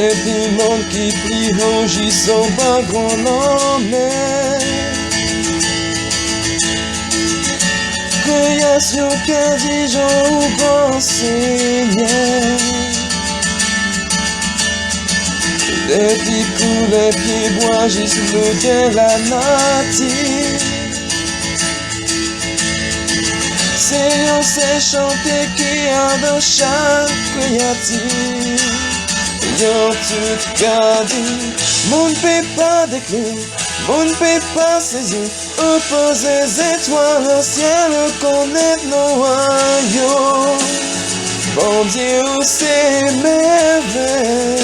Depuis monde qui plie rougit son bas grand l'emmène. Création qu'indigent ou grand Seigneur. Depuis que les pieds bois jusqu'au de la nature. Seigneur, c'est chanter qui a dans chaque créature. Yo tout gardé, mon ne peut pas décliner, mon ne peut pas saisir. Opposer les étoiles au ciel, connaître nos royaumes. Bon Dieu, c'est merveilleux.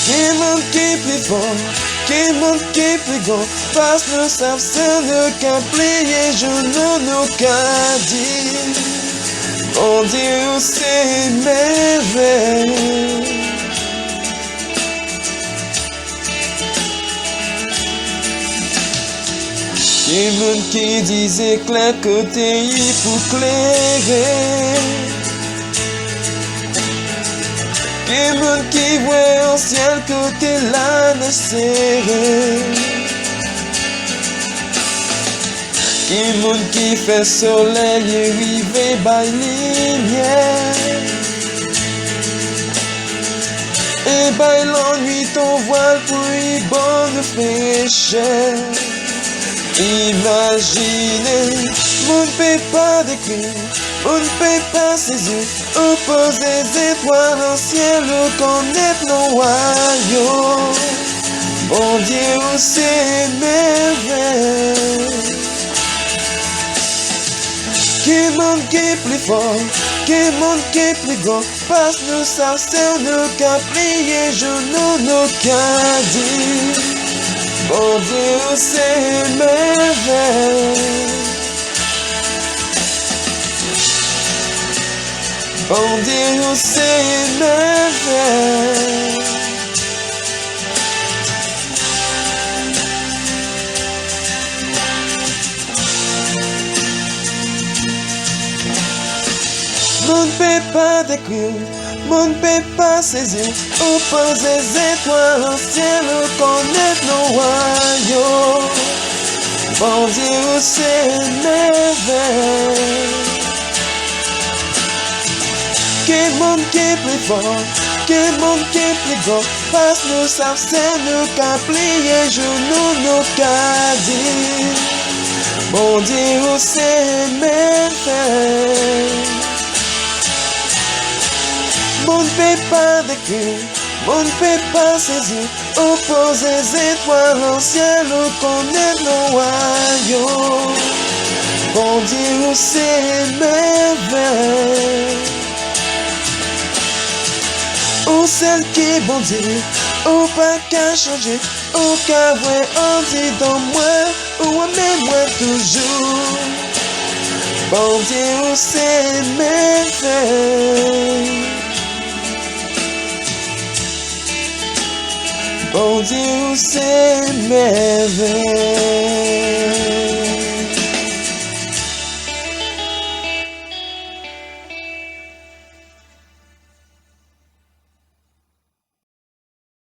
Qui monte qui est plus fort, qui monte qui est plus grand. Parce que nous savons c'est nous qu'à plier, je nous qu'à dire. Bon Dieu, c'est merveilleux. Qui monde qui disait clair côté pour clairer. Qui monde qui voit au ciel côté l'âne serré. Qui monde qui fait soleil et rive by lumière. Et by l'ennui ton voile pour y bonne fraîcheur. Imaginez, on ne peut pas décrire, on ne peut pas saisir. Opposer les étoiles au ciel, connaître nos royaumes. Bon Dieu, c'est merveilleux. Qui monde qui est plus fort, qui monde qui est plus grand. Parce que nous savons c'est nous qu'à prier, je nous qu'à dire. Bon Dieu, c'est merveilleux. Bon Dieu, c'est merveilleux. On ne peut pas décrire, on ne peut pas saisir. Oppose les étoiles au ciel, connaître nos royaumes. Bon Dieu, c'est merveilleux. Quel monde qui est plus fort, quel monde qui est plus grand. Parce que nous savons c'est nous qu'à plier, genoux nous qu'à dire. Bon Dieu, c'est merveilleux. On ne peut pas décrire, on ne peut pas saisir. Oppose les étoiles au ciel, connaître nos royaumes. Bon Dieu, c'est merveilleux. Ou celle qui est bon Dieu, ou pas qu'à changer, ou qu'à voir on dit dans moi, ou même moi toujours. Bon Dieu, c'est merveilleux. Bon Dieu, c'est merveilleux.